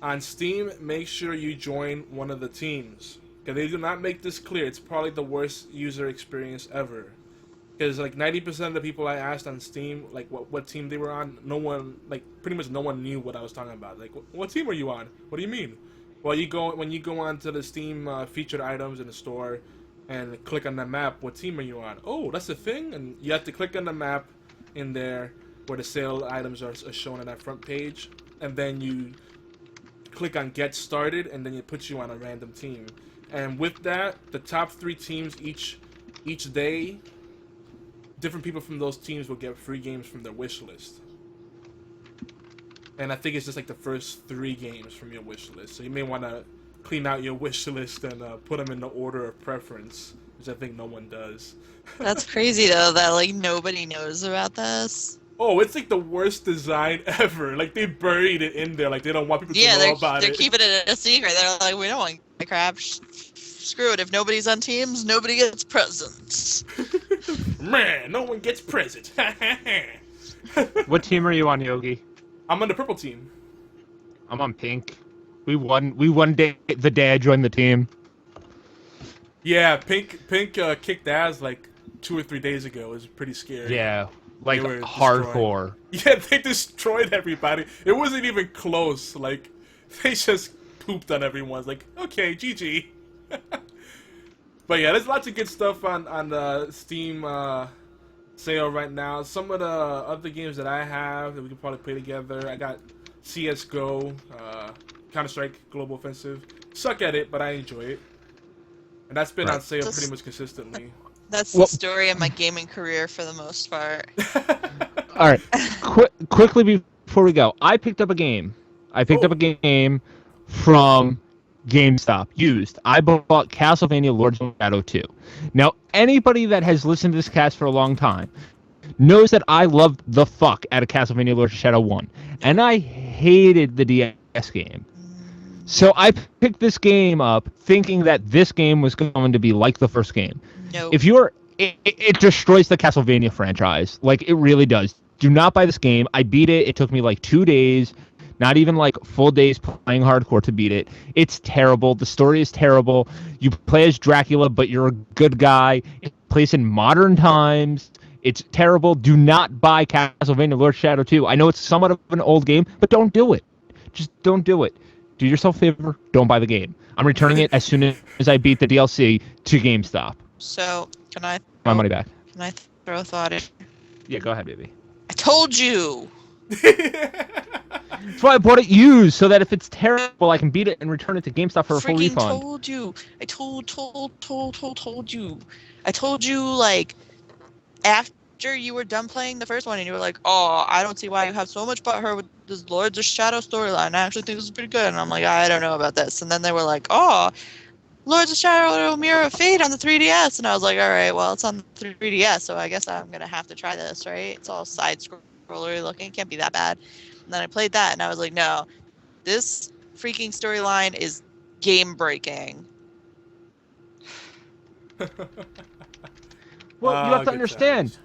On Steam, make sure you join one of the teams. Okay, they do not make this clear. It's probably the worst user experience ever. Because like 90% of the people I asked on Steam, like what team they were on, pretty much no one knew what I was talking about. Like, what team are you on? What do you mean? Well, when you go onto the Steam featured items in the store and click on the map, what team are you on? Oh, that's a thing, and you have to click on the map in there where the sale items are shown on that front page, and then you click on Get Started, and then it puts you on a random team. And with that, the top 3 teams each day, different people from those teams will get free games from their wish list. And I think it's just like the first 3 games from your wish list. So you may want to clean out your wish list and put them in the order of preference, which I think no one does. That's crazy though that like nobody knows about this. Oh, it's like the worst design ever. Like they buried it in there. Like they don't want people to know about they're it. keeping it a secret. They're like, we don't want crap. Screw it. If nobody's on teams, nobody gets presents. Man, no one gets presents. What team are you on, Yogi? I'm on the purple team. I'm on pink. We won the day I joined the team. Yeah, pink kicked ass like 2 or 3 days ago. It was pretty scary. Yeah, like They were hardcore. Yeah, they destroyed everybody. It wasn't even close. Like, they just pooped on everyone. It's like, okay, GG. But yeah, there's lots of good stuff on the Steam sale right now. Some of the other games that I have that we can probably play together. I got CSGO, Counter-Strike Global Offensive. Suck at it, but I enjoy it. And that's been on sale pretty much consistently. That's the story of my gaming career for the most part. All right, quickly before we go, I picked up a game. I picked up a game from GameStop, used. I bought Castlevania Lords of Shadow 2. Now, anybody that has listened to this cast for a long time knows that I loved the fuck out of Castlevania Lords of Shadow 1. And I hated the DS game. So I picked this game up thinking that this game was going to be like the first game. No. If you're... It destroys the Castlevania franchise. Like, it really does. Do not buy this game. I beat it. It took me like 2 days. Not even like full days playing hardcore to beat it. It's terrible. The story is terrible. You play as Dracula, but you're a good guy. It plays in modern times. It's terrible. Do not buy Castlevania Lord Shadow 2. I know it's somewhat of an old game, but don't do it. Just don't do it. Do yourself a favor. Don't buy the game. I'm returning it as soon as I beat the DLC to GameStop. So, can I... My money back. Can I throw a thought in? Yeah, go ahead, baby. I told you! That's why I bought it used, so that if it's terrible, I can beat it and return it to GameStop for a full Freaking refund. told you. I told you. I told you, like, after you were done playing the first one, and you were like, oh, I don't see why you have so much butthurt this Lords of Shadow storyline. I actually think this is pretty good. And I'm like, I don't know about this. And then they were like, oh, Lords of Shadow Mirror of Fate on the 3DS. And I was like, all right, well, it's on the 3DS, so I guess I'm going to have to try this, right? It's all side-scrollery looking. It can't be that bad. And then I played that, and I was like, no, this freaking storyline is game-breaking. Well, you have to good understand. times.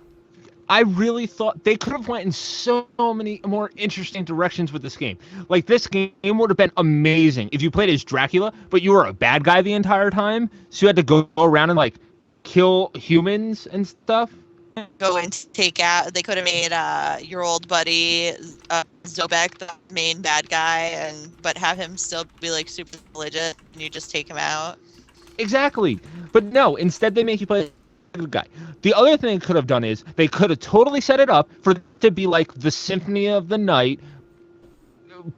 I really thought they could have went in so many more interesting directions with this game. Like, this game would have been amazing if you played as Dracula, but you were a bad guy the entire time, so you had to go around and like kill humans and stuff. Go and take out. They could have made your old buddy Zobek the main bad guy, but have him still be like super legit, and you just take him out. Exactly. But no, instead they make you play a good guy. The other thing they could have done is they could have totally set it up for it to be like the Symphony of the Night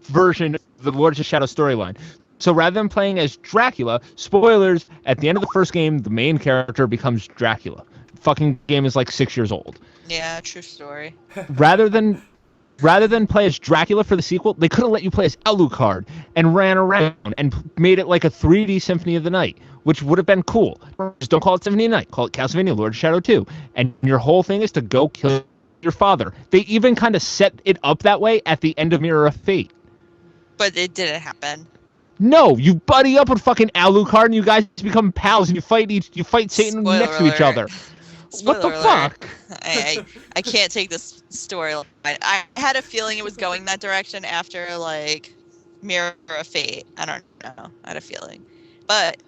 version of the Lords of Shadow storyline. So rather than playing as Dracula, spoilers, at the end of the first game, the main character becomes Dracula. Fucking game is like 6 years old. Yeah, true story. Rather than play as Dracula for the sequel, they could have let you play as Alucard and ran around and made it like a 3D Symphony of the Night, which would have been cool. Just don't call it Symphony of the Night. Call it Castlevania Lord of Shadow 2. And your whole thing is to go kill your father. They even kind of set it up that way at the end of Mirror of Fate. But it didn't happen. No, you buddy up with fucking Alucard and you guys become pals and you fight Satan Spoiler next to each alert. other. Spoiler What the alert. fuck? I can't take this storyline. I had a feeling it was going that direction after like Mirror of Fate. I don't know. I had a feeling, but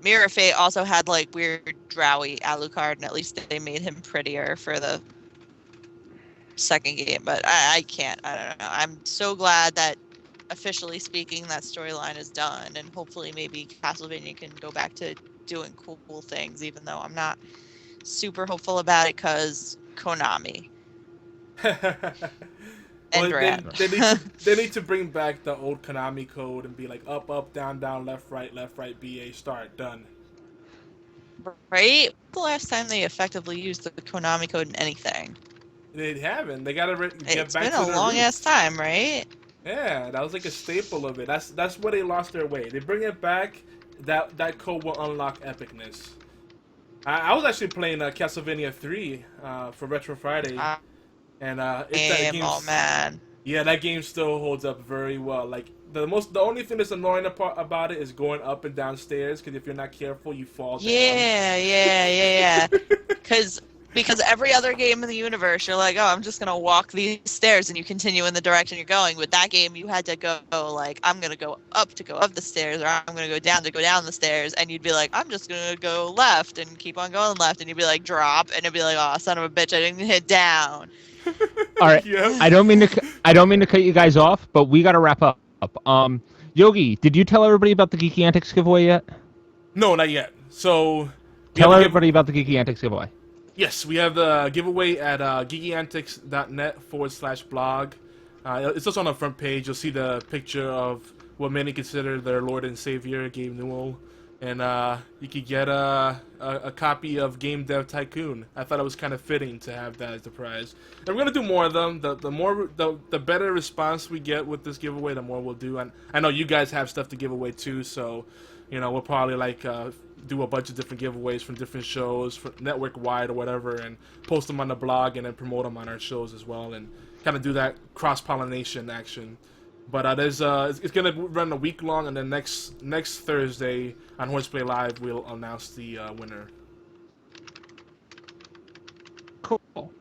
Mirror of Fate also had like weird drowy Alucard, and at least they made him prettier for the second game. But I can't. I don't know. I'm so glad that officially speaking, that storyline is done, and hopefully maybe Castlevania can go back to doing cool things, even though I'm not super hopeful about it because Konami and Brand. They need to bring back the old Konami code and be like up, up, down, down, left, right, BA, start, done. Right? The last time they effectively used the Konami code in anything? They haven't. They gotta get It's back been to a their long roots. ass time, right? Yeah, that was like a staple of it. That's where they lost their way. They bring it back, that code will unlock epicness. I was actually playing Castlevania 3 for Retro Friday, and Oh man. yeah, that game still holds up very well. Like the only thing that's annoying about it is going up and down stairs, because if you're not careful, you fall down. Yeah. Because every other game in the universe, you're like, oh, I'm just gonna walk these stairs, and you continue in the direction you're going. With that game, you had to go like, I'm gonna go up to go up the stairs, or I'm gonna go down to go down the stairs, and you'd be like, I'm just gonna go left and keep on going left, and you'd be like, drop, and it'd be like, oh, son of a bitch, I didn't hit down. All right. Yeah. I don't mean to cut you guys off, but we got to wrap up. Yogi, did you tell everybody about the Geeky Antics giveaway yet? No, not yet. So Tell everybody about the Geeky Antics giveaway. Yes, we have the giveaway at geekyantics.net/blog. It's also on the front page. You'll see the picture of what many consider their Lord and Savior, Gabe Newell. And you could get a copy of Game Dev Tycoon. I thought it was kind of fitting to have that as the prize. And we're going to do more of them. The better response we get with this giveaway, the more we'll do. And I know you guys have stuff to give away too, so we'll probably do a bunch of different giveaways from different shows, for network wide or whatever, and post them on the blog and then promote them on our shows as well, and kind of do that cross pollination action. But it's gonna run a week long, and then next Thursday on Horseplay Live we'll announce the winner. Cool. All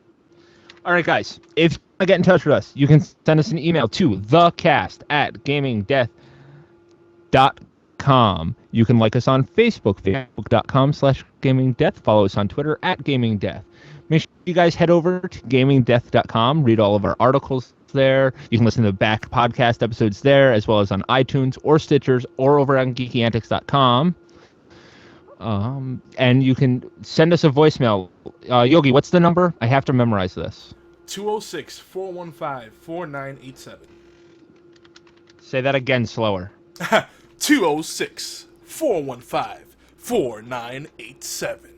right, guys. If you want to get in touch with us, you can send us an email to thecast@gamingdeath.com. You can like us on Facebook, facebook.com/gamingdeath. Follow us on Twitter @gamingdeath. Make sure you guys head over to gamingdeath.com, read all of our articles there. You can listen to the back podcast episodes there, as well as on iTunes or Stitchers or over on geekyantics.com. And you can send us a voicemail. Yogi, what's the number? I have to memorize this. 206-415-4987. Say that again slower. 206-415-4987.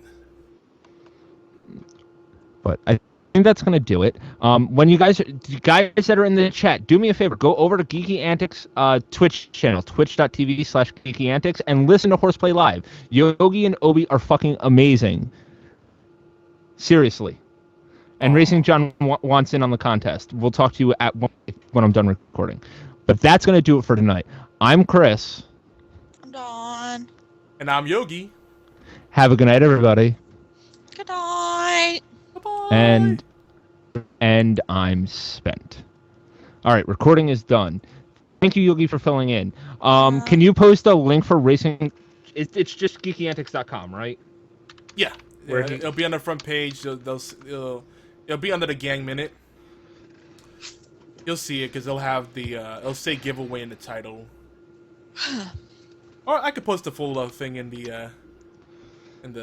But I that's gonna do it. When you guys that are in the chat, do me a favor, go over to Geeky Antics Twitch channel, twitch.tv/Geeky Antics, and listen to Horseplay Live. Yogi and Obi are fucking amazing. Seriously. And Racing John wants in on the contest. We'll talk to you when I'm done recording. But that's gonna do it for tonight. I'm Chris. I'm Dawn. And I'm Yogi. Have a good night, everybody. Good night. Bye-bye. And I'm spent. All right, recording is done. Thank you, Yogi, for filling in. Can you post a link for racing? It's just geekyantics.com, right? Yeah. Where Yeah, it'll be on the front page. It'll be under the Gang Minute. You'll see it because they'll have the it'll say giveaway in the title. Or I could post the full thing in the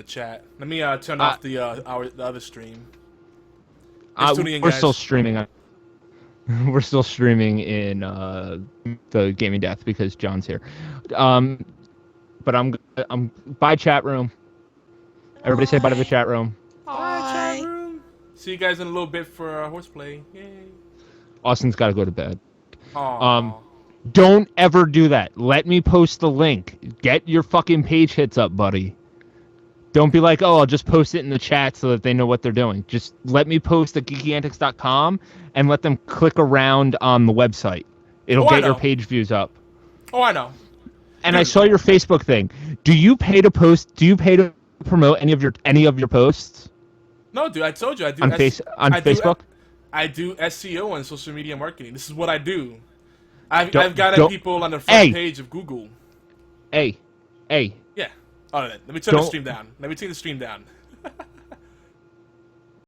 chat. Let me turn off the other stream. Tuning in, We're guys. still streaming. We're still streaming in the Gaming Death because John's here. But I'm bye chat room. Everybody say bye to the chat room. Bye, chat room. See you guys in a little bit for horseplay. Yay. Austin's got to go to bed. Aww. Don't ever do that. Let me post the link. Get your fucking page hits up, buddy. Don't be like, oh, I'll just post it in the chat so that they know what they're doing. Just let me post at geekyantics.com and let them click around on the website. It'll get your page views up. Oh, I know. And I saw your Facebook thing. Do you pay to post? Do you pay to promote any of your posts? No, dude, I told you I do on Facebook. I do SEO and social media marketing. This is what I do. I've got people on the front page of Google. Hey. Yeah. All right, let me turn the stream down. Let me take the stream down.